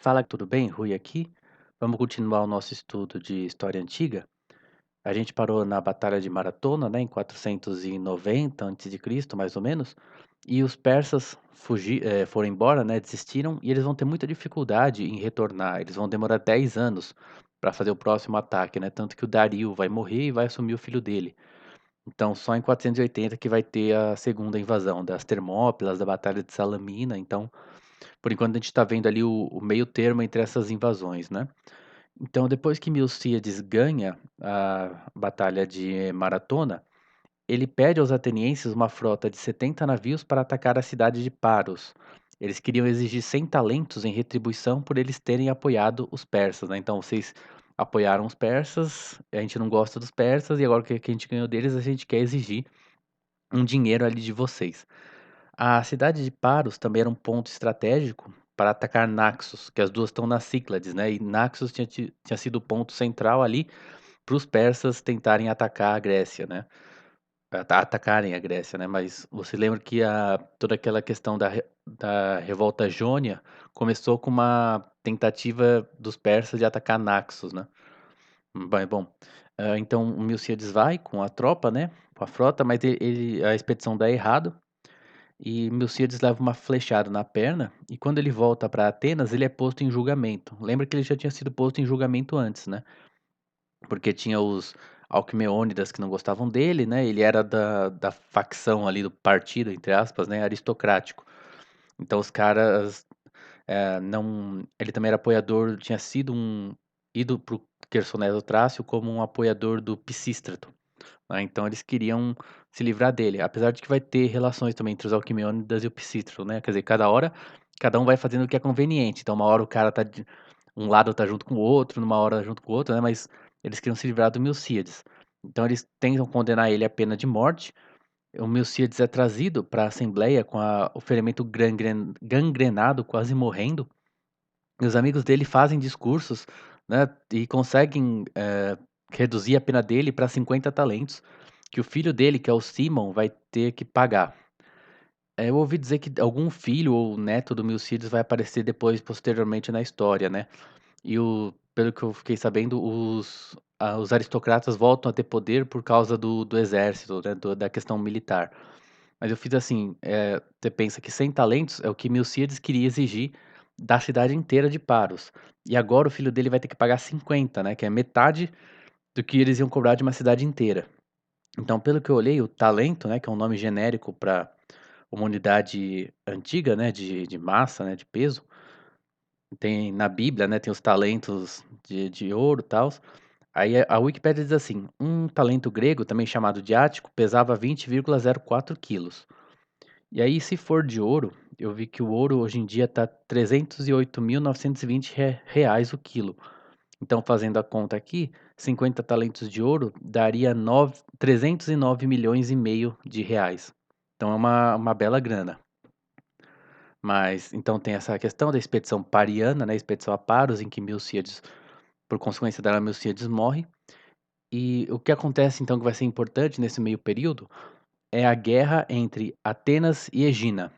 Fala, tudo bem? Rui aqui. Vamos continuar o nosso estudo de história antiga. A gente parou na Batalha de Maratona, né, em 490 a.C., mais ou menos, e os persas foram embora, né, desistiram, e eles vão ter muita dificuldade em retornar. Eles vão demorar 10 anos para fazer o próximo ataque, né? Tanto que o Dario vai morrer e vai assumir o filho dele. Então, só em 480 que vai ter a segunda invasão das Termópilas, da Batalha de Salamina. Então, por enquanto, a gente está vendo ali o meio termo entre essas invasões, né? Então, depois que Milcíades ganha a batalha de Maratona, ele pede aos atenienses uma frota de 70 navios para atacar a cidade de Paros. Eles queriam exigir 100 talentos em retribuição por eles terem apoiado os persas, né? Então, vocês apoiaram os persas, a gente não gosta dos persas, e agora que a gente ganhou deles, a gente quer exigir um dinheiro ali de vocês. A cidade de Paros também era um ponto estratégico para atacar Naxos, que as duas estão nas Cíclades, né? E Naxos tinha sido o ponto central ali para os persas tentarem atacar a Grécia, né? Atacarem a Grécia, né? Mas você lembra que toda aquela questão da revolta jônia começou com uma tentativa dos persas de atacar Naxos, né? Bom, então o Milcíades vai com a tropa, né? Com a frota, mas a expedição dá errado. E Milcíades leva uma flechada na perna, e quando ele volta para Atenas, ele é posto em julgamento. Lembra que ele já tinha sido posto em julgamento antes, né? Porque tinha os Alquemeônidas que não gostavam dele, né? Ele era da facção ali do partido, entre aspas, né? Aristocrático. Então os caras não. Ele também era apoiador, tinha sido ido pro Chersoneso Trácio como um apoiador do Pisístrato, né? Então eles queriam se livrar dele, apesar de que vai ter relações também entre os Alquemeônidas e o Pisístrato, né? Quer dizer, cada hora, cada um vai fazendo o que é conveniente. Então, uma hora o cara tá um lado tá junto com o outro, numa hora junto com o outro, né? Mas eles queriam se livrar do Milcíades. Então, eles tentam condenar ele à pena de morte. O Milcíades é trazido para a Assembleia com o ferimento gangrenado, quase morrendo. E os amigos dele fazem discursos, né? E conseguem reduzir a pena dele para 50 talentos, que o filho dele, que é o Simon, vai ter que pagar. Eu ouvi dizer que algum filho ou neto do Milcíades vai aparecer depois, posteriormente na história, né? Pelo que eu fiquei sabendo, os aristocratas voltam a ter poder por causa do exército, né? Da questão militar. Mas eu fiz assim, você pensa que 100 talentos é o que Milcíades queria exigir da cidade inteira de Paros. E agora o filho dele vai ter que pagar 50, né? Que é metade do que eles iam cobrar de uma cidade inteira. Então, pelo que eu olhei, o talento, né, que é um nome genérico para uma unidade antiga, né, de massa, né, de peso, tem na Bíblia, né, tem os talentos de ouro e tal. Aí a Wikipédia diz assim: um talento grego, também chamado de ático, pesava 20,04 quilos. E aí, se for de ouro, eu vi que o ouro hoje em dia está 308.920 reais o quilo. Então, fazendo a conta aqui, 50 talentos de ouro daria 309 milhões e meio de reais. Então, é uma bela grana. Mas, então tem essa questão da expedição pariana, né, expedição a Paros, em que Milcíades, por consequência dela, Milcíades morre. E o que acontece, então, que vai ser importante nesse meio período, é a guerra entre Atenas e Egina,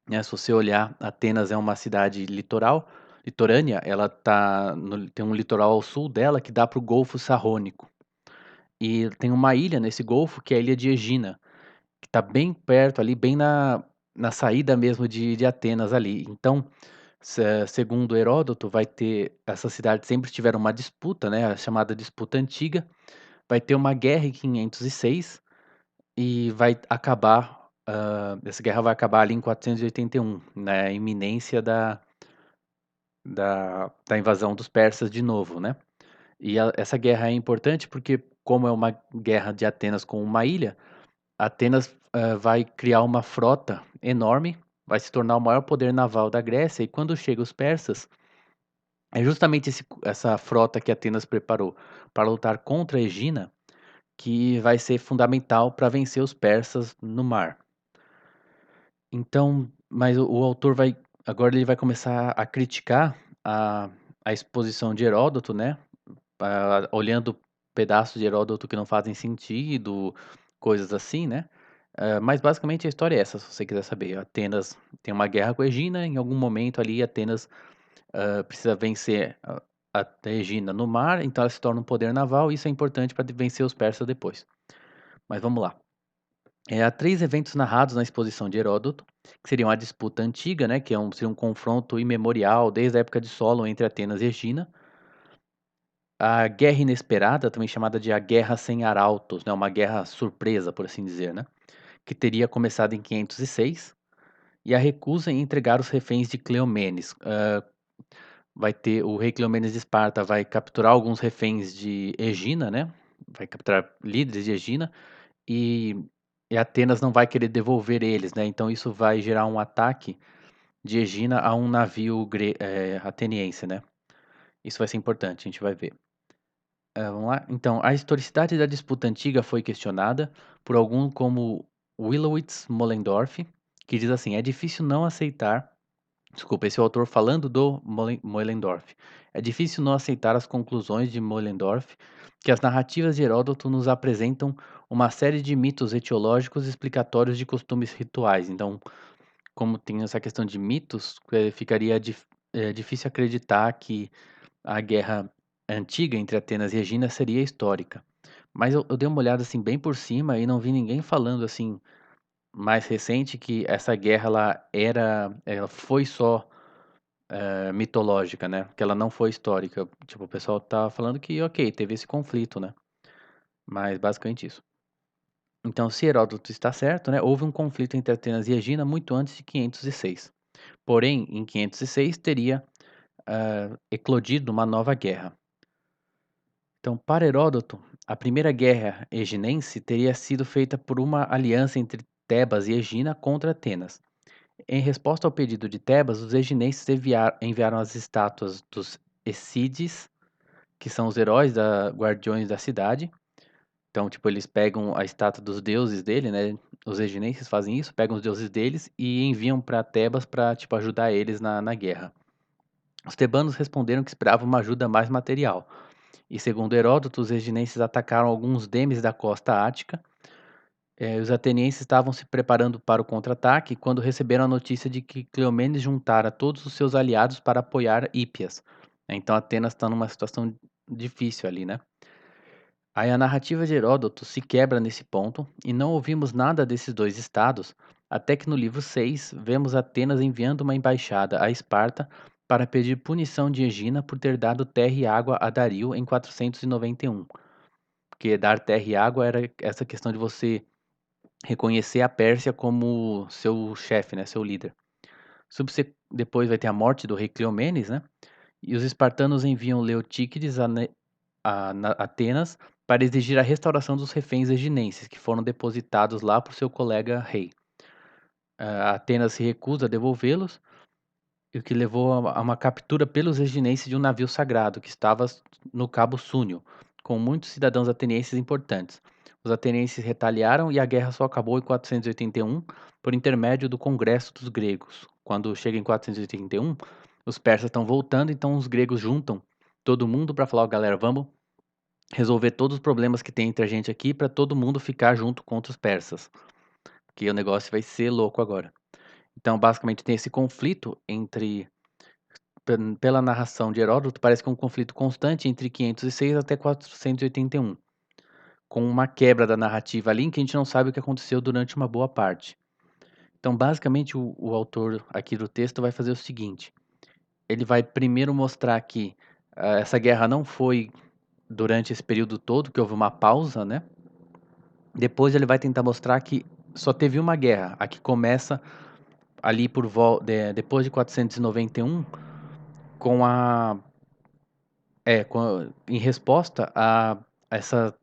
né? Se você olhar, Atenas é uma cidade litorânea, ela tem um litoral ao sul dela que dá para o Golfo Sarrônico. E tem uma ilha nesse golfo que é a ilha de Egina, que está bem perto ali, bem na saída mesmo de Atenas ali. Então, segundo Heródoto, vai ter essas cidades sempre tiveram uma disputa, né, a chamada disputa antiga. Vai ter uma guerra em 506 e vai acabar, essa guerra vai acabar ali em 481, na iminência da invasão dos persas de novo, né. E essa guerra é importante porque, como é uma guerra de Atenas com uma ilha, Atenas, vai criar uma frota enorme, vai se tornar o maior poder naval da Grécia, e quando chega os persas, é justamente essa frota que Atenas preparou para lutar contra a Egina, que vai ser fundamental para vencer os persas no mar. Então, mas o autor ele vai começar a criticar a a exposição de Heródoto, né, olhando pedaços de Heródoto que não fazem sentido, coisas assim, né. Mas basicamente a história é essa, se você quiser saber. Atenas tem uma guerra com a Egina, em algum momento ali Atenas precisa vencer a Egina no mar, então ela se torna um poder naval, e isso é importante para vencer os persas depois. Mas vamos lá. Há 3 eventos narrados na exposição de Heródoto, que seriam a disputa antiga, né, que seria um confronto imemorial desde a época de Solon entre Atenas e Egina. A guerra inesperada, também chamada de a Guerra Sem Arautos, né, uma guerra surpresa, por assim dizer, né, que teria começado em 506, e a recusa em entregar os reféns de Cleomenes. Vai ter o rei Cleomenes de Esparta vai capturar alguns reféns de Egina, né, vai capturar líderes de Egina, e Atenas não vai querer devolver eles, né, então isso vai gerar um ataque de Egina a um navio ateniense, né. Isso vai ser importante, a gente vai ver. Vamos lá? Então, a historicidade da disputa antiga foi questionada por algum como Willowitz Moellendorff, que diz assim: "É difícil não aceitar", desculpa, esse é o autor falando do Moellendorff. "É difícil não aceitar as conclusões de Moellendorff, que as narrativas de Heródoto nos apresentam uma série de mitos etiológicos explicatórios de costumes rituais". Então, como tem essa questão de mitos, ficaria difícil acreditar que a guerra antiga entre Atenas e Egina seria histórica. Mas eu dei uma olhada, assim, bem por cima e não vi ninguém falando, assim, mais recente que essa guerra ela foi só, mitológica, né, que ela não foi histórica. Tipo, o pessoal tá falando que, ok, teve esse conflito, né, mas basicamente isso. Então, se Heródoto está certo, né, houve um conflito entre Atenas e Egina muito antes de 506. Porém, em 506 teria, eclodido uma nova guerra. Então, para Heródoto, a primeira guerra eginense teria sido feita por uma aliança entre Tebas e Egina contra Atenas. Em resposta ao pedido de Tebas, os eginenses enviaram as estátuas dos Escides, que são os heróis guardiões da cidade. Então, tipo, eles pegam a estátua dos deuses dele, né? Os eginenses fazem isso, pegam os deuses deles e enviam para Tebas para, tipo, ajudar eles na guerra. Os tebanos responderam que esperavam uma ajuda mais material. E segundo Heródoto, os eginenses atacaram alguns demes da costa ática. Os atenienses estavam se preparando para o contra-ataque quando receberam a notícia de que Cleomenes juntara todos os seus aliados para apoiar Hípias. Então Atenas está numa situação difícil ali, né? Aí a narrativa de Heródoto se quebra nesse ponto e não ouvimos nada desses dois estados, até que no livro 6 vemos Atenas enviando uma embaixada a Esparta para pedir punição de Egina por ter dado terra e água a Dario em 491. Porque dar terra e água era essa questão de você reconhecer a Pérsia como seu chefe, né, seu líder. Depois vai ter a morte do rei Cleomenes, né? E os espartanos enviam Leotíquides a Atenas para exigir a restauração dos reféns eginenses que foram depositados lá por seu colega rei. Atenas se recusa a devolvê-los, o que levou a uma captura pelos eginenses de um navio sagrado que estava no Cabo Súnio, com muitos cidadãos atenienses importantes. Os atenienses retaliaram e a guerra só acabou em 481 por intermédio do Congresso dos Gregos. Quando chega em 481, os persas estão voltando, então os gregos juntam todo mundo para falar: "Ó, galera, vamos resolver todos os problemas que tem entre a gente aqui para todo mundo ficar junto contra os persas, que o negócio vai ser louco agora". Então, basicamente, tem esse conflito pela narração de Heródoto, parece que é um conflito constante entre 506 até 481, com uma quebra da narrativa ali em que a gente não sabe o que aconteceu durante uma boa parte. Então, basicamente, o autor aqui do texto vai fazer o seguinte: ele vai primeiro mostrar que essa guerra não foi durante esse período todo, que houve uma pausa, né? Depois ele vai tentar mostrar que só teve uma guerra, a que começa ali depois de 491, com a em resposta a essa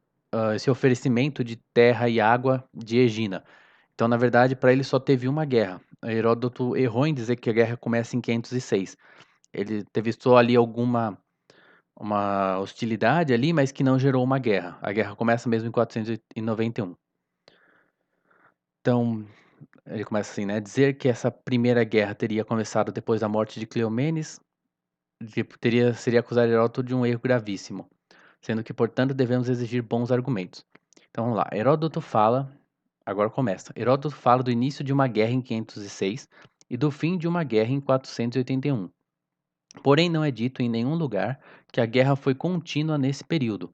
esse oferecimento de terra e água de Egina. Então, na verdade, para ele só teve uma guerra. Heródoto errou em dizer que a guerra começa em 506. Ele teve só ali uma hostilidade ali, mas que não gerou uma guerra. A guerra começa mesmo em 491. Então, ele começa assim, né? Dizer que essa primeira guerra teria começado depois da morte de Cleomenes, tipo, seria acusar Heródoto de um erro gravíssimo, sendo que, portanto, devemos exigir bons argumentos. Então vamos lá. Agora começa. Heródoto fala do início de uma guerra em 506 e do fim de uma guerra em 481. Porém, não é dito em nenhum lugar que a guerra foi contínua nesse período.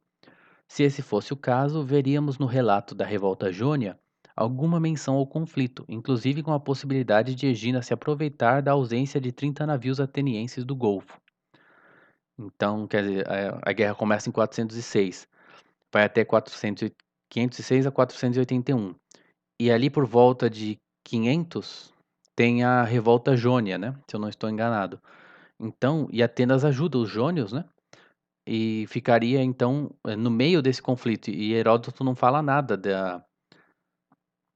Se esse fosse o caso, veríamos no relato da revolta jônia alguma menção ao conflito, inclusive com a possibilidade de Egina se aproveitar da ausência de 30 navios atenienses do Golfo. Então, quer dizer, a guerra começa em 406, vai até 506 a 481. E ali por volta de 500 tem a revolta jônia, né? Se eu não estou enganado. Então, e Atenas ajuda os jônios, né? E ficaria então no meio desse conflito. E Heródoto não fala nada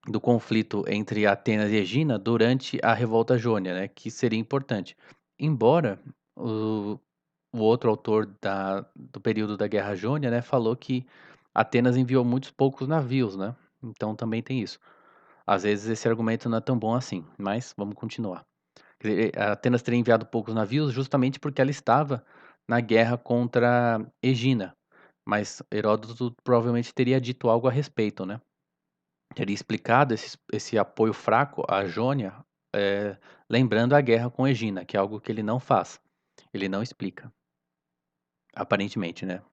do conflito entre Atenas e Egina durante a revolta jônia, né? Que seria importante. Embora o, o outro autor do período da Guerra Jônia, né, falou que Atenas enviou muitos poucos navios, né? Então também tem isso. Às vezes esse argumento não é tão bom assim, mas vamos continuar. Quer dizer, Atenas teria enviado poucos navios justamente porque ela estava na guerra contra Egina, mas Heródoto provavelmente teria dito algo a respeito, né? Teria explicado esse apoio fraco à Jônia, lembrando a guerra com Egina, que é algo que ele não faz. Ele não explica, aparentemente, né?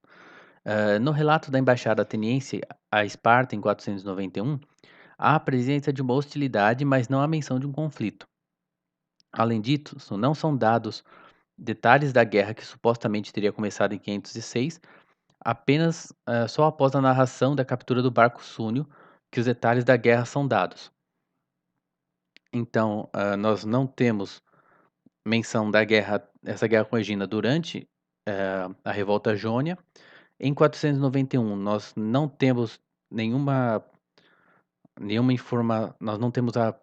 No relato da embaixada ateniense a Esparta em 491, há a presença de uma hostilidade, mas não há menção de um conflito. Além disso, não são dados detalhes da guerra que supostamente teria começado em 506, apenas só após a narração da captura do barco Súnio que os detalhes da guerra são dados. Então, nós não temos menção da guerra, essa guerra com a Egina durante a revolta jônia. Em 491, nós não temos nenhuma nós não temos a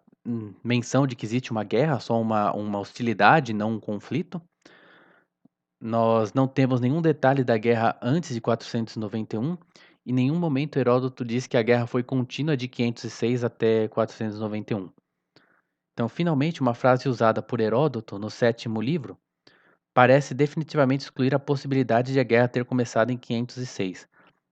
menção de que existe uma guerra, só uma hostilidade, não um conflito. Nós não temos nenhum detalhe da guerra antes de 491, em nenhum momento Heródoto diz que a guerra foi contínua de 506 até 491. Então, finalmente, uma frase usada por Heródoto no sétimo livro parece definitivamente excluir a possibilidade de a guerra ter começado em 506.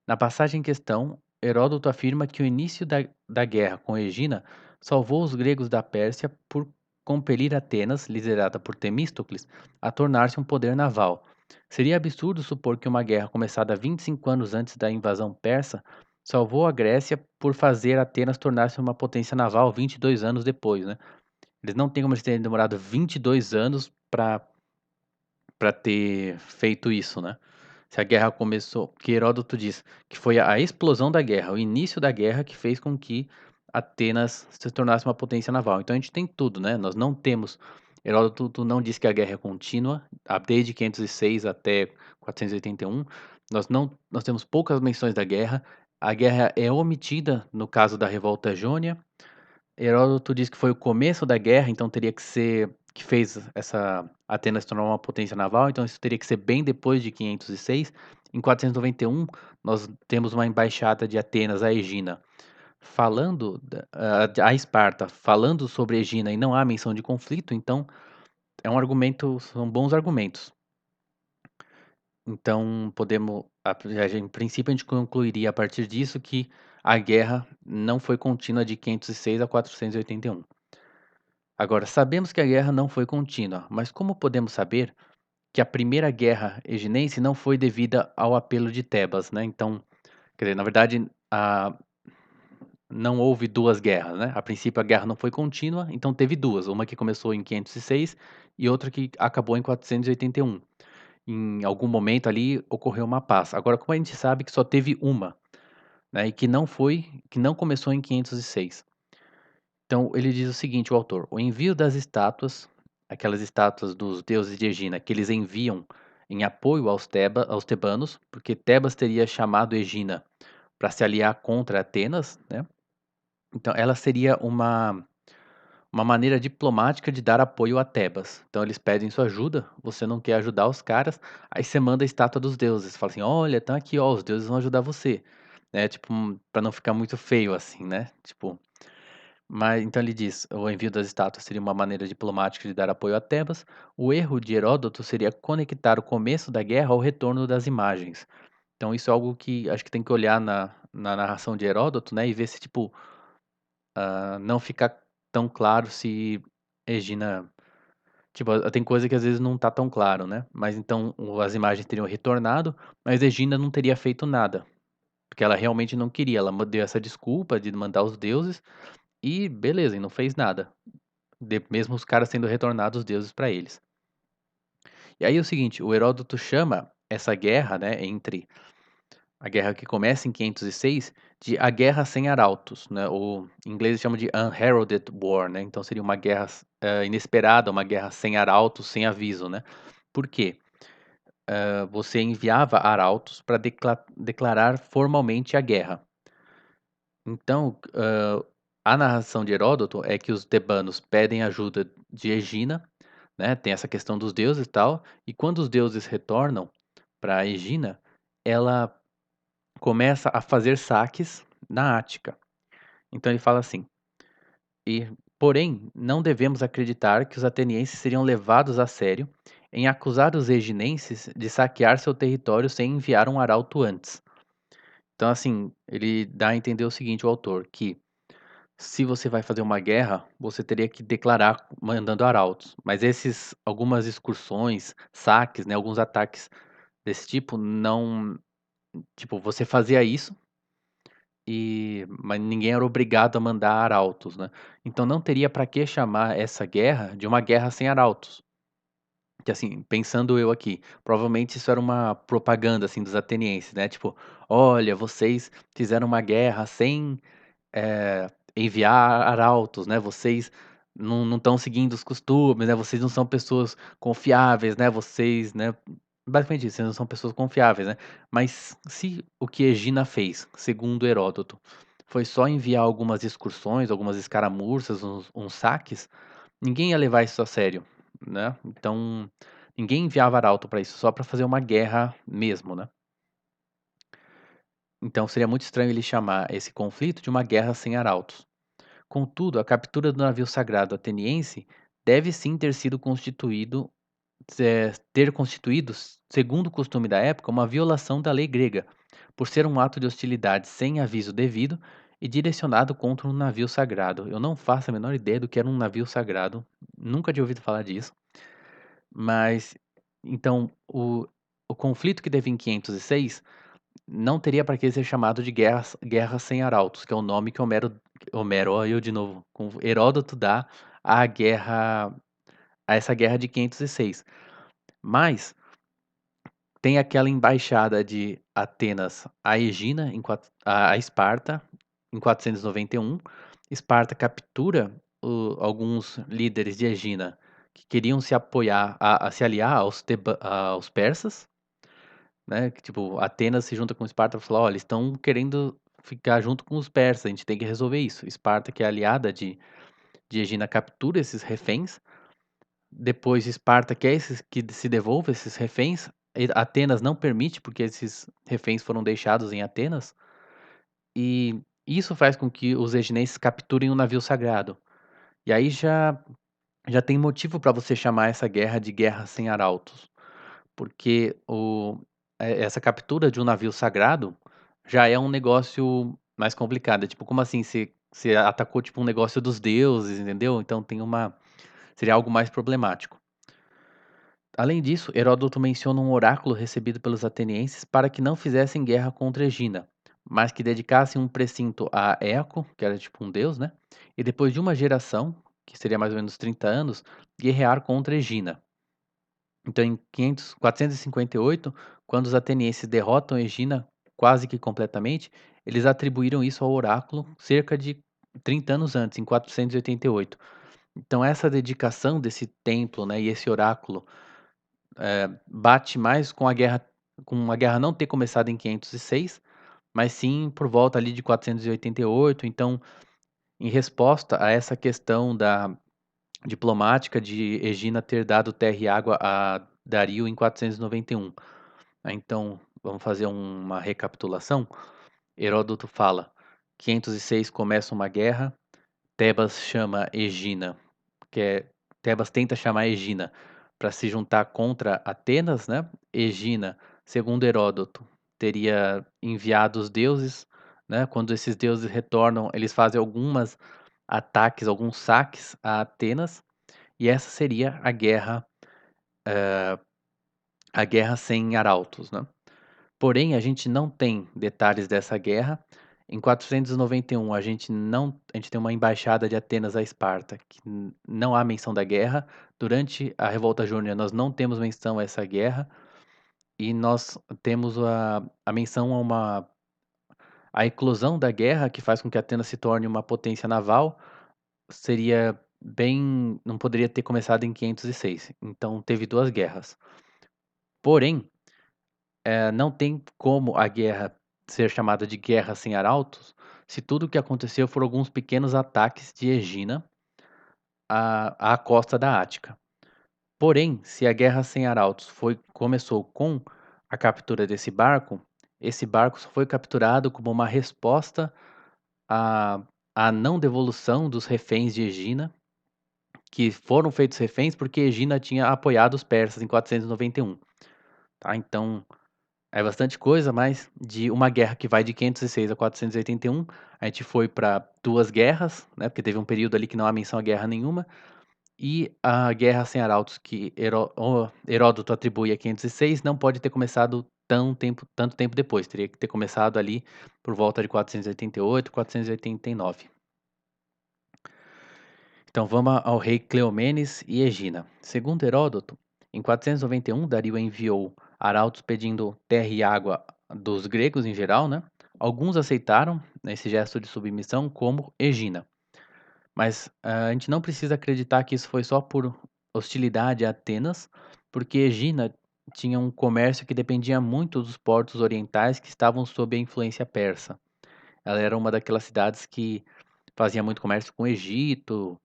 Na passagem em questão, Heródoto afirma que o início da guerra com Egina salvou os gregos da Pérsia por compelir Atenas, liderada por Temístocles, a tornar-se um poder naval. Seria absurdo supor que uma guerra começada 25 anos antes da invasão persa salvou a Grécia por fazer Atenas tornar-se uma potência naval 22 anos depois, né? Eles não têm como eles terem demorado 22 anos para ter feito isso, né? Se a guerra começou, que Heródoto diz que foi a explosão da guerra, o início da guerra que fez com que Atenas se tornasse uma potência naval. Então a gente tem tudo, né? Nós não temos Heródoto não diz que a guerra é contínua, desde 506 até 481. Nós temos poucas menções da guerra. A guerra é omitida no caso da revolta jônia. Heródoto diz que foi o começo da guerra, então teria que ser que fez essa Atenas se tornar uma potência naval, então isso teria que ser bem depois de 506. Em 491, nós temos uma embaixada de Atenas a Egina falando a Esparta, falando sobre Egina e não há menção de conflito, então é um argumento, são bons argumentos. Então podemos, em princípio a gente concluiria a partir disso que a guerra não foi contínua de 506 a 481. Agora, sabemos que a guerra não foi contínua, mas como podemos saber que a primeira guerra eginense não foi devida ao apelo de Tebas, né? Então, quer dizer, na verdade, não houve duas guerras, né? A princípio a guerra não foi contínua, então teve duas, uma que começou em 506 e outra que acabou em 481. Em algum momento ali ocorreu uma paz. Agora, como a gente sabe que só teve uma, né? E que não começou em 506. Então, ele diz o seguinte, o autor: o envio das estátuas, aquelas estátuas dos deuses de Egina, que eles enviam em apoio aos tebanos, porque Tebas teria chamado Egina para se aliar contra Atenas, né? Então, ela seria uma maneira diplomática de dar apoio a Tebas. Então, eles pedem sua ajuda, você não quer ajudar os caras, aí você manda a estátua dos deuses, fala assim: olha, tá aqui, ó, os deuses vão ajudar você, né? Tipo, para não ficar muito feio assim, né? Tipo. Mas então ele diz: o envio das estátuas seria uma maneira diplomática de dar apoio a Tebas. O erro de Heródoto seria conectar o começo da guerra ao retorno das imagens. Então isso é algo que acho que tem que olhar na narração de Heródoto, né, e ver se tipo não fica tão claro se Egina Tipo, tem coisa que às vezes não tá tão claro, né, mas então as imagens teriam retornado, mas Egina não teria feito nada, porque ela realmente não queria, ela deu essa desculpa de mandar os deuses e beleza, e não fez nada, mesmo os caras sendo retornados os deuses para eles. E aí é o seguinte, o Heródoto chama essa guerra, né, entre a guerra que começa em 506 de a Guerra Sem Arautos, né, ou em inglês eles chamam de Unheralded War, né, então seria uma guerra, inesperada, uma guerra sem arautos, sem aviso, né. Por quê? Você enviava arautos para declarar formalmente a guerra. Então, a narração de Heródoto é que os tebanos pedem ajuda de Egina, né, tem essa questão dos deuses e tal, e quando os deuses retornam para Egina, ela começa a fazer saques na Ática. Então ele fala assim: "E, porém, não devemos acreditar que os atenienses seriam levados a sério em acusar os eginenses de saquear seu território sem enviar um arauto antes". Então, assim, ele dá a entender o seguinte, o autor, que se você vai fazer uma guerra, você teria que declarar mandando arautos, mas esses algumas excursões, saques, né, alguns ataques desse tipo não, tipo, você fazia isso mas ninguém era obrigado a mandar arautos, né. Então não teria para que chamar essa guerra de uma guerra sem arautos. Que assim, pensando eu aqui, provavelmente isso era uma propaganda, assim, dos atenienses, né, tipo: "Olha, vocês fizeram uma guerra sem enviar arautos, né, vocês não estão seguindo os costumes, né, vocês não são pessoas confiáveis, né, vocês, né", basicamente isso, vocês não são pessoas confiáveis, né. Mas se o que Egina fez, segundo Heródoto, foi só enviar algumas excursões, algumas escaramuças, uns saques, ninguém ia levar isso a sério, né. Então, ninguém enviava arauto para isso, só para fazer uma guerra mesmo, né. Então seria muito estranho ele chamar esse conflito de uma guerra sem arautos. Contudo, a captura do navio sagrado ateniense deve sim ter sido ter constituído, segundo o costume da época, uma violação da lei grega, por ser um ato de hostilidade sem aviso devido e direcionado contra um navio sagrado. Eu não faço a menor ideia do que era um navio sagrado, nunca tinha ouvido falar disso, mas então o conflito que teve em 506 não teria para que ser chamado de guerra sem arautos, que é o nome que Homero, ó, eu de novo, com Heródoto dá à guerra a essa guerra de 506. Mas tem aquela embaixada de Atenas a Egina, a Esparta, em 491. Esparta captura alguns líderes de Egina que queriam se apoiar, se aliar aos persas, né? Que, tipo, Atenas se junta com Esparta e fala: olha, eles estão querendo ficar junto com os persas, a gente tem que resolver isso. Esparta, que é aliada de Egina, captura esses reféns. Depois Esparta quer que se devolva esses reféns. Atenas não permite, porque esses reféns foram deixados em Atenas. E isso faz com que os eginenses capturem um navio sagrado. E aí já tem motivo para você chamar essa guerra de guerra sem arautos. Porque essa captura de um navio sagrado já é um negócio mais complicado. É tipo, como assim você atacou, tipo, um negócio dos deuses, entendeu? Então seria algo mais problemático. Além disso, Heródoto menciona um oráculo recebido pelos atenienses para que não fizessem guerra contra Egina, mas que dedicassem um precinto a Eco, que era tipo um deus, né? E depois de uma geração, que seria mais ou menos 30 anos, guerrear contra Egina. Então, em 458, quando os atenienses derrotam Egina quase que completamente, eles atribuíram isso ao oráculo cerca de 30 anos antes, em 488. Então, essa dedicação desse templo, né, e esse oráculo bate mais com a guerra não ter começado em 506, mas sim por volta ali de 488. Então, em resposta a essa questão da diplomática de Egina ter dado terra e água a Dario em 491. Então, vamos fazer uma recapitulação. Heródoto fala: 506 começa uma guerra, Tebas chama Egina, que é Tebas tenta chamar Egina para se juntar contra Atenas, né. Egina, segundo Heródoto, teria enviado os deuses, né, quando esses deuses retornam, eles fazem alguns saques a Atenas, e essa seria a guerra sem arautos, né. Porém, a gente não tem detalhes dessa guerra. Em 491, a gente tem uma embaixada de Atenas a Esparta, que não há menção da guerra. Durante a revolta jônia, nós não temos menção a essa guerra, e nós temos a menção a eclosão da guerra, que faz com que Atenas se torne uma potência naval, seria bem não poderia ter começado em 506, então teve 2 guerras. Porém, não tem como a guerra ser chamada de guerra sem arautos, se tudo o que aconteceu foram alguns pequenos ataques de Egina à costa da Ática. Porém, se a guerra sem arautos começou com a captura desse barco, esse barco só foi capturado como uma resposta à à não devolução dos reféns de Egina, que foram feitos reféns porque Egina tinha apoiado os persas em 491, tá. Então é bastante coisa, mas de uma guerra que vai de 506 a 481, a gente foi para 2 guerras, né, porque teve um período ali que não há menção a guerra nenhuma, e a guerra sem arautos que Heródoto atribui a 506 não pode ter começado tanto tempo depois, teria que ter começado ali por volta de 488, 489. Então vamos ao rei Cleomenes e Egina. Segundo Heródoto, em 491 Dario enviou arautos pedindo terra e água dos gregos em geral, né? Alguns aceitaram esse gesto de submissão, como Egina. Mas a gente não precisa acreditar que isso foi só por hostilidade a Atenas, porque Egina tinha um comércio que dependia muito dos portos orientais que estavam sob a influência persa. Ela era uma daquelas cidades que fazia muito comércio com o Egito,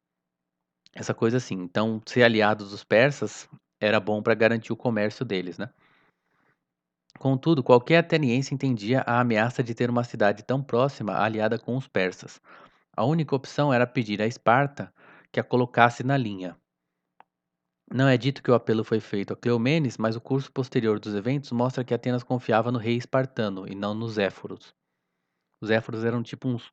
essa coisa assim. Então, ser aliado dos persas era bom para garantir o comércio deles, né. Contudo, qualquer ateniense entendia a ameaça de ter uma cidade tão próxima aliada com os persas. A única opção era pedir a Esparta que a colocasse na linha. Não é dito que o apelo foi feito a Cleomenes, mas o curso posterior dos eventos mostra que Atenas confiava no rei espartano e não nos éforos. Os éforos eram tipo uns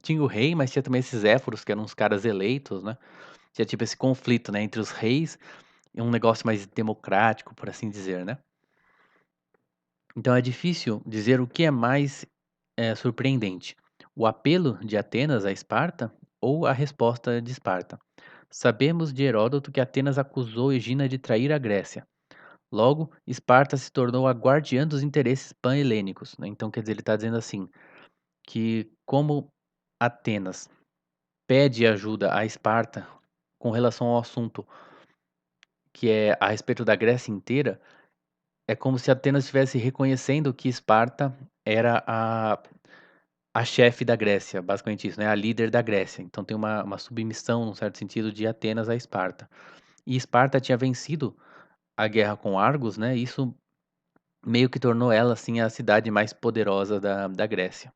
tinha o rei, mas tinha também esses éforos que eram uns caras eleitos, né. Tinha tipo esse conflito, né, entre os reis. É um negócio mais democrático, por assim dizer, né. Então é difícil dizer o que é mais, surpreendente, o apelo de Atenas a Esparta ou a resposta de Esparta. Sabemos de Heródoto que Atenas acusou Egina de trair a Grécia. Logo, Esparta se tornou a guardiã dos interesses pan-helênicos, né. Então quer dizer, ele está dizendo assim, que como Atenas pede ajuda a Esparta com relação ao assunto que é a respeito da Grécia inteira. É como se Atenas estivesse reconhecendo que Esparta era a chefe da Grécia, basicamente isso, né, a líder da Grécia. Então tem uma submissão, num certo sentido, de Atenas a Esparta. E Esparta tinha vencido a guerra com Argos, né, e isso meio que tornou ela, assim, a cidade mais poderosa da Grécia.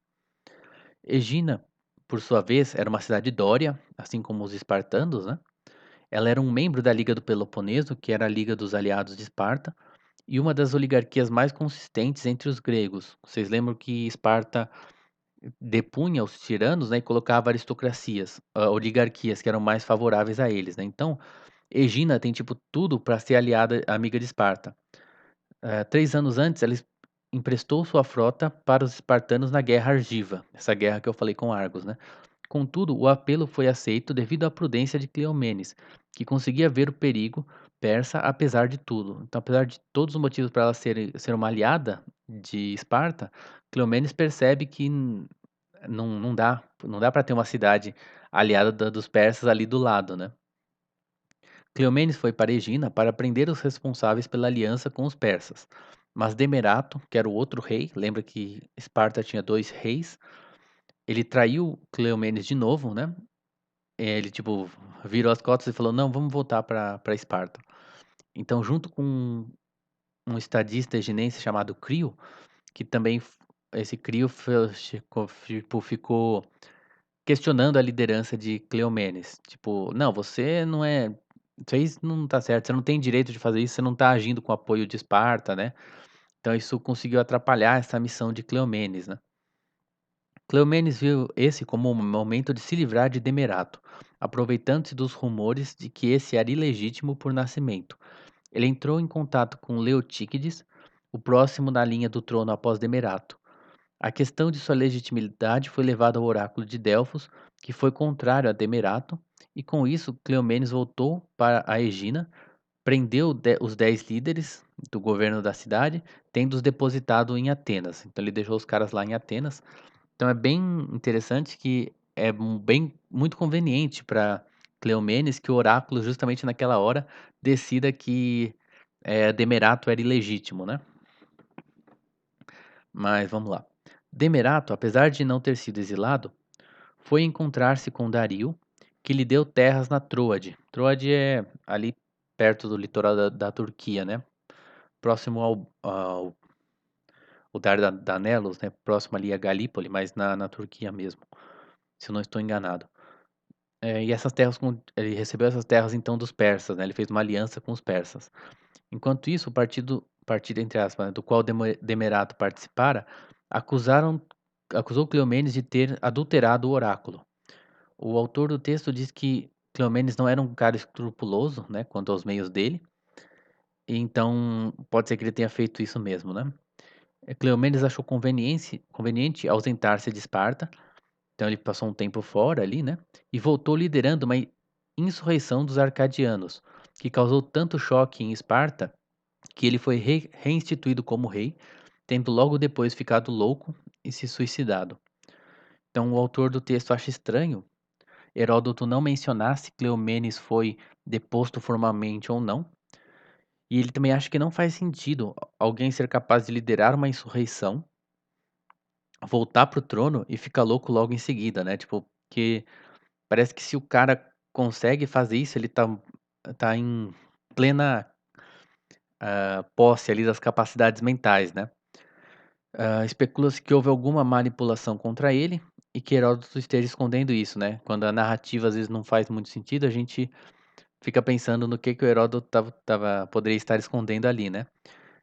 Egina, por sua vez, era uma cidade dória, assim como os espartanos, né. Ela era um membro da Liga do Peloponeso, que era a liga dos aliados de Esparta, e uma das oligarquias mais consistentes entre os gregos. Vocês lembram que Esparta depunha os tiranos, né, e colocava aristocracias, oligarquias que eram mais favoráveis a eles, né. Então, Egina tem, tipo, tudo para ser aliada amiga de Esparta. 3 anos antes, ela emprestou sua frota para os espartanos na Guerra Argiva, essa guerra que eu falei com Argos, né. Contudo, o apelo foi aceito devido à prudência de Cleomenes, que conseguia ver o perigo persa apesar de tudo. Então, apesar de todos os motivos para ela ser uma aliada de Esparta, Cleomenes percebe que não dá para ter uma cidade aliada dos persas ali do lado, né. Cleomenes foi para Egina para prender os responsáveis pela aliança com os persas, mas Demerato, que era o outro rei, lembra que Esparta tinha 2 reis, ele traiu Cleomenes de novo, né. Ele, tipo, virou as costas e falou: "Não, vamos voltar pra Esparta". Então, junto com um estadista eginense chamado Crio, que também esse Crio ficou questionando a liderança de Cleomenes, tipo: "Não, você não é isso aí não tá certo, você não tem direito de fazer isso, você não tá agindo com apoio de Esparta, né". Então isso conseguiu atrapalhar essa missão de Cleomenes, né. Cleomenes viu esse como um momento de se livrar de Demerato, aproveitando-se dos rumores de que esse era ilegítimo por nascimento. Ele entrou em contato com Leotíquides, o próximo na linha do trono após Demerato. A questão de sua legitimidade foi levada ao oráculo de Delfos, que foi contrário a Demerato, e com isso Cleomenes voltou para a Egina, prendeu os 10 líderes do governo da cidade, tendo-os depositado em Atenas. Então ele deixou os caras lá em Atenas. Então é bem interessante que é bem muito conveniente para Cleomenes que o oráculo, justamente naquela hora, decida que Demerato era ilegítimo, né? Mas vamos lá. Demerato, apesar de não ter sido exilado, foi encontrar-se com Dario, que lhe deu terras na Troade. Troade é ali perto do litoral da Turquia, né? Próximo ao o Dardanelos, né? Próximo ali a Galípoli, mas na Turquia mesmo, se eu não estou enganado. E essas terras, ele recebeu essas terras então dos persas, né? Ele fez uma aliança com os persas. Enquanto isso, partido entre aspas, né, do qual Demerato participara, acusaram, acusou Cleomenes de ter adulterado o oráculo. O autor do texto diz que Cleomenes não era um cara escrupuloso, né, quanto aos meios dele, e então pode ser que ele tenha feito isso mesmo, né? Cleomenes achou conveniente ausentar-se de Esparta, então ele passou um tempo fora ali, né? E voltou liderando uma insurreição dos arcadianos, que causou tanto choque em Esparta que ele foi reinstituído como rei, tendo logo depois ficado louco e se suicidado. Então o autor do texto acha estranho Heródoto não mencionar se Cleomenes foi deposto formalmente ou não, e ele também acha que não faz sentido alguém ser capaz de liderar uma insurreição, voltar pro trono e ficar louco logo em seguida, né? Tipo, que parece que se o cara consegue fazer isso, ele tá em plena posse ali das capacidades mentais, né? Especula-se que houve alguma manipulação contra ele e que Heródoto esteja escondendo isso, né? Quando a narrativa às vezes não faz muito sentido, a gente fica pensando no que o Heródoto poderia estar escondendo ali, né?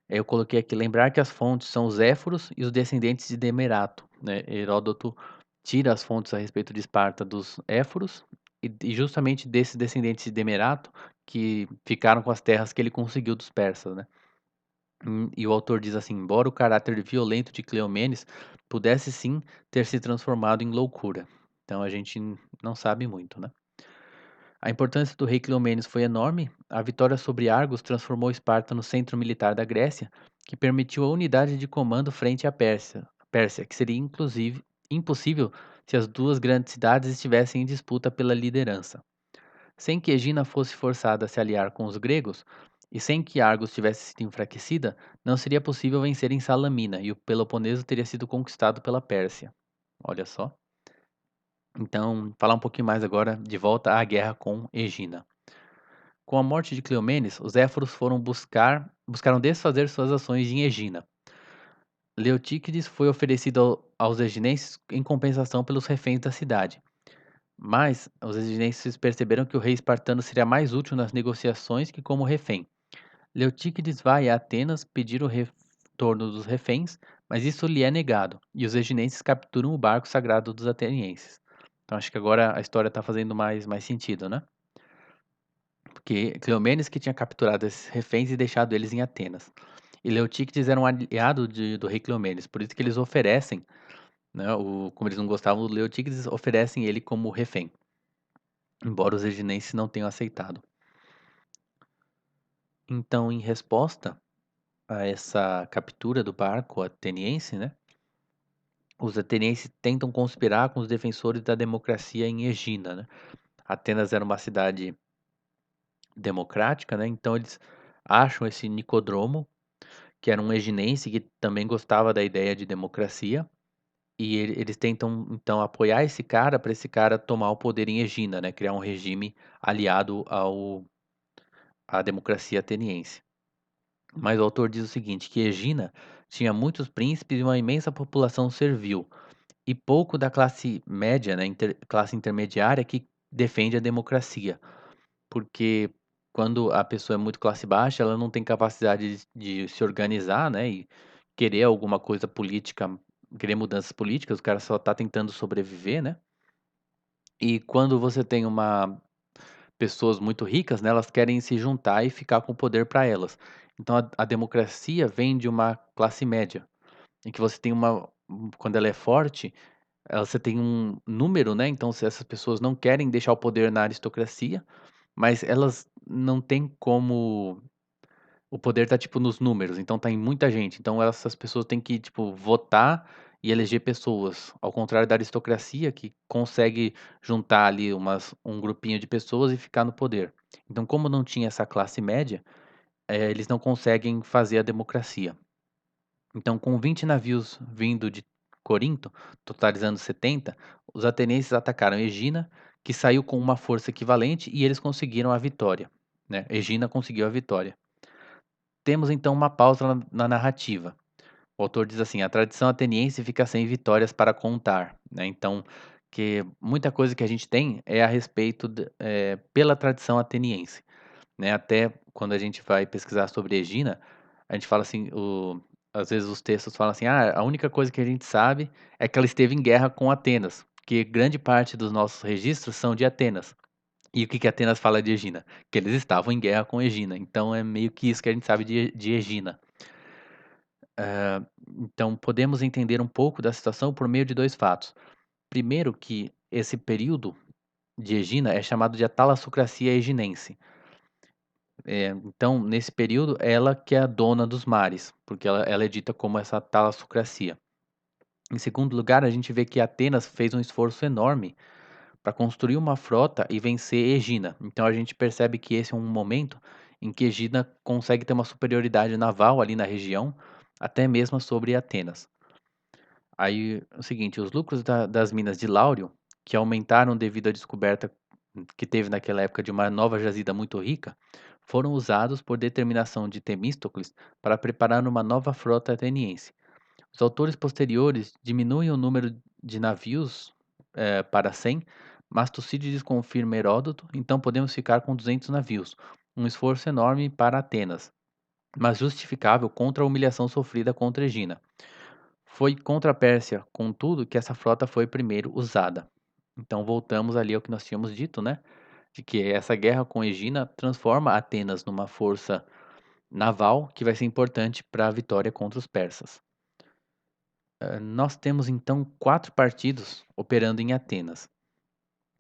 Aí eu coloquei aqui, lembrar que as fontes são os Éforos e os descendentes de Demerato, né? Heródoto tira as fontes a respeito de Esparta dos Éforos e justamente desses descendentes de Demerato que ficaram com as terras que ele conseguiu dos persas, né? E o autor diz assim: embora o caráter violento de Cleomenes pudesse sim ter se transformado em loucura. Então a gente não sabe muito, né? A importância do rei Cleomenes foi enorme. A vitória sobre Argos transformou Esparta no centro militar da Grécia, que permitiu a unidade de comando frente à Pérsia, que seria inclusive impossível se as duas grandes cidades estivessem em disputa pela liderança. Sem que Egina fosse forçada a se aliar com os gregos, e sem que Argos tivesse sido enfraquecida, não seria possível vencer em Salamina, e o Peloponeso teria sido conquistado pela Pérsia. Olha só. Então, falar um pouquinho mais agora de volta à guerra com Egina. Com a morte de Cleomenes, os éforos buscaram desfazer suas ações em Egina. Leotíquides foi oferecido aos eginenses em compensação pelos reféns da cidade. Mas os eginenses perceberam que o rei espartano seria mais útil nas negociações que como refém. Leotíquides vai a Atenas pedir o retorno dos reféns, mas isso lhe é negado, e os eginenses capturam o barco sagrado dos atenienses. Então acho que agora a história está fazendo mais sentido, né? Porque Cleomenes que tinha capturado esses reféns e deixado eles em Atenas. E Leotíquides era um aliado do rei Cleomenes, por isso que eles oferecem, né, como eles não gostavam do Leotíquides, oferecem ele como refém, embora os eginenses não tenham aceitado. Então, em resposta a essa captura do barco ateniense, né, os atenienses tentam conspirar com os defensores da democracia em Egina, né? Atenas era uma cidade democrática, né? Então eles acham esse Nicodromo, que era um eginense que também gostava da ideia de democracia, e eles tentam então apoiar esse cara para esse cara tomar o poder em Egina, né? Criar um regime aliado à democracia ateniense. Mas o autor diz o seguinte, que Egina tinha muitos príncipes e uma imensa população servil, e pouco da classe média, né, classe intermediária que defende a democracia, porque quando a pessoa é muito classe baixa, ela não tem capacidade de se organizar, né, e querer alguma coisa política querer mudanças políticas, o cara só tá tentando sobreviver, né. E quando você tem uma pessoas muito ricas, né, elas querem se juntar e ficar com o poder para elas. Então a democracia vem de uma classe média, em que você tem quando ela é forte, você tem um número, né, então se essas pessoas não querem deixar o poder na aristocracia, mas elas não têm como o poder tá, tipo, nos números, então tá em muita gente, então essas pessoas têm que, tipo, votar e eleger pessoas, ao contrário da aristocracia que consegue juntar ali um grupinho de pessoas e ficar no poder. Então como não tinha essa classe média, eles não conseguem fazer a democracia. Então com 20 navios vindo de Corinto, totalizando 70, os atenienses atacaram Egina, que saiu com uma força equivalente e eles conseguiram a vitória, né, Egina conseguiu a vitória. Temos então uma pausa na narrativa. O autor diz assim: "A tradição ateniense fica sem vitórias para contar", né, então, que muita coisa que a gente tem é a respeito pela tradição ateniense, né, até quando a gente vai pesquisar sobre Egina, a gente fala assim, às vezes os textos falam assim: "Ah, a única coisa que a gente sabe é que ela esteve em guerra com Atenas", porque grande parte dos nossos registros são de Atenas. E o que que Atenas fala de Egina? Que eles estavam em guerra com Egina, então é meio que isso que a gente sabe de Egina. Então podemos entender um pouco da situação por meio de 2 fatos. Primeiro que esse período de Egina é chamado de a talassocracia eginense. Então nesse período ela que é a dona dos mares, porque ela é dita como essa talassocracia. Em segundo lugar, a gente vê que Atenas fez um esforço enorme para construir uma frota e vencer Egina. Então a gente percebe que esse é um momento em que Egina consegue ter uma superioridade naval ali na região, até mesmo sobre Atenas. Aí, é o seguinte, os lucros das minas de Láurio, que aumentaram devido à descoberta que teve naquela época de uma nova jazida muito rica, foram usados por determinação de Temístocles para preparar uma nova frota ateniense. Os autores posteriores diminuem o número de navios para 100, mas Tucídides confirma Heródoto, então podemos ficar com 200 navios, um esforço enorme para Atenas, mas justificável contra a humilhação sofrida contra Egina. Foi contra a Pérsia, contudo, que essa frota foi primeiro usada. Então voltamos ali ao que nós tínhamos dito, né? De que essa guerra com Egina transforma Atenas numa força naval que vai ser importante para a vitória contra os persas. Nós temos então 4 partidos operando em Atenas.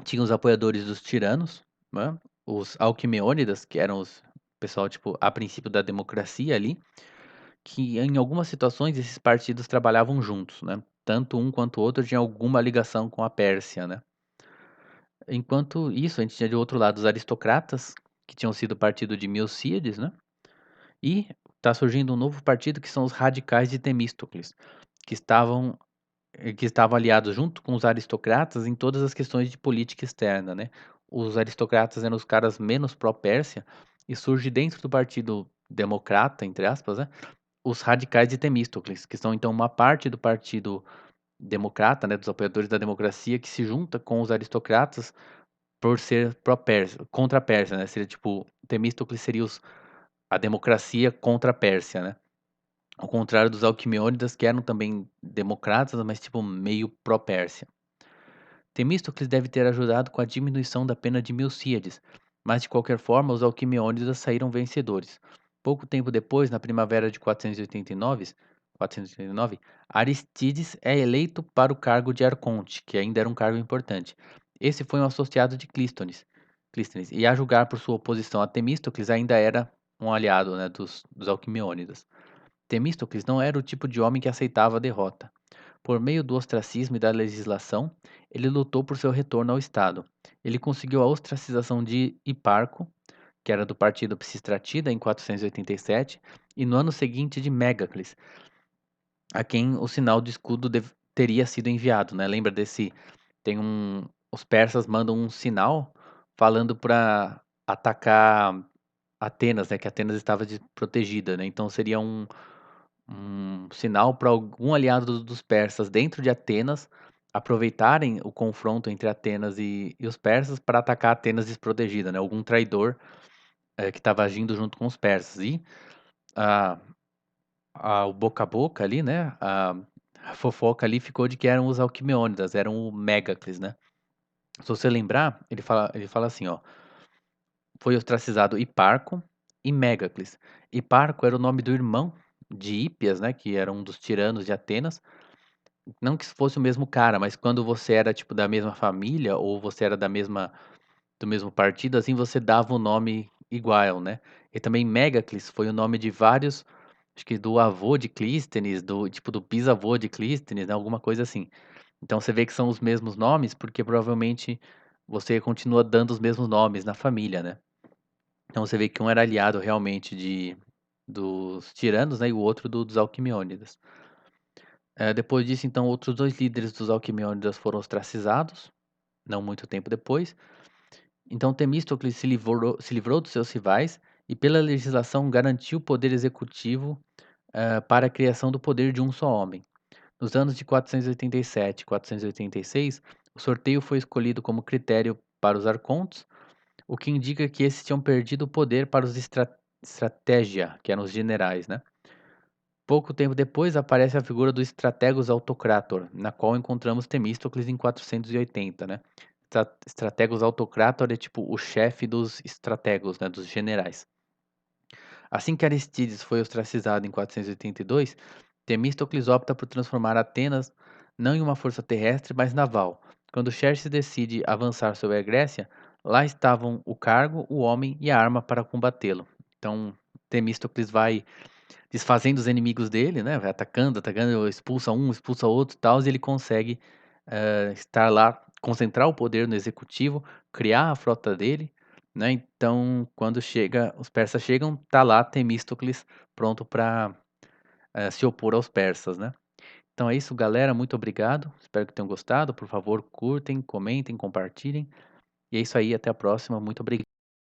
Tinha os apoiadores dos tiranos, né, os Alquimeônidas, que eram os pessoal, tipo, a princípio da democracia ali, que em algumas situações esses partidos trabalhavam juntos, né, tanto um quanto o outro tinha alguma ligação com a Pérsia, né. Enquanto isso, a gente tinha de outro lado os aristocratas, que tinham sido o partido de Milcíades, né, e tá surgindo um novo partido que são os radicais de Temístocles, que estavam que estavam aliados junto com os aristocratas em todas as questões de política externa, né. Os aristocratas eram os caras menos pró-Pérsia, e surge dentro do partido democrata, entre aspas, né, os radicais de Temístocles, que são então uma parte do partido democrata, né, dos apoiadores da democracia, que se junta com os aristocratas por ser pró-Pérsia contra a Pérsia, né, seria tipo, Temístocles seria a democracia contra a Pérsia, né. Ao contrário dos Alquimêonidas, que eram também democratas, mas tipo meio pró-Pérsia. Temístocles deve ter ajudado com a diminuição da pena de Milcíades, mas de qualquer forma os Alquimêonidas saíram vencedores. Pouco tempo depois, na primavera de 489, Aristides é eleito para o cargo de arconte, que ainda era um cargo importante. Esse foi um associado de Clístenes, e a julgar por sua oposição a Temístocles ainda era um aliado, né, dos Alquimêonidas. Temístocles não era o tipo de homem que aceitava a derrota. Por meio do ostracismo e da legislação, ele lutou por seu retorno ao Estado. Ele conseguiu a ostracização de Hiparco, que era do partido Pisistratida, em 487, e no ano seguinte de Megacles, a quem o sinal de escudo teria sido enviado, né? Lembra desse? Tem um, os persas mandam um sinal falando para atacar Atenas, né? Que Atenas estava protegida, né? Então seria um sinal para algum aliado dos persas dentro de Atenas aproveitarem o confronto entre Atenas e os persas para atacar Atenas desprotegida, né? Algum traidor que estava agindo junto com os persas. E a, o boca a boca ali, né? A fofoca ali ficou de que eram os Alquimêonidas, eram o Megacles, né. Se você lembrar, ele fala assim, ó: "Foi ostracizado Hiparco e Megacles". Hiparco era o nome do irmão de Hípias, né, que era um dos tiranos de Atenas. Não que fosse o mesmo cara, mas quando você era, tipo, da mesma família ou você era da mesma do mesmo partido, assim, você dava o nome igual, né. E também Megacles foi o nome de vários, acho que do avô de Clístenes, do tipo, do bisavô de Clístenes, né, alguma coisa assim. Então você vê que são os mesmos nomes, porque provavelmente você continua dando os mesmos nomes na família, né. Então você vê que um era aliado realmente dos tiranos, né, e o outro dos Alquimêonidas. Depois disso, então, outros 2 líderes dos Alquimêonidas foram ostracizados, não muito tempo depois. Então Temístocles se livrou dos seus rivais e, pela legislação, garantiu o poder executivo, para a criação do poder de um só homem. Nos anos de 487 e 486, o sorteio foi escolhido como critério para os arcontos, o que indica que esses tinham perdido o poder para os estratégia, que eram os generais, né. Pouco tempo depois aparece a figura do Strategos Autocrator, na qual encontramos Temístocles em 480, né. Strategos Autocrator é tipo o chefe dos estrategos, né, dos generais. Assim que Aristides foi ostracizado em 482, Temístocles opta por transformar Atenas não em uma força terrestre, mas naval. Quando Xerxes decide avançar sobre a Grécia, lá estavam o cargo, o homem e a arma para combatê-lo. Então, Temístocles vai desfazendo os inimigos dele, né, vai atacando, atacando, expulsa um, expulsa outro, e tal, e ele consegue, estar lá, concentrar o poder no executivo, criar a frota dele, né. Então, quando os persas chegam, tá lá Temístocles pronto para se opor aos persas, né. Então é isso, galera, muito obrigado, espero que tenham gostado, por favor curtem, comentem, compartilhem, e é isso aí, até a próxima, muito obrigado.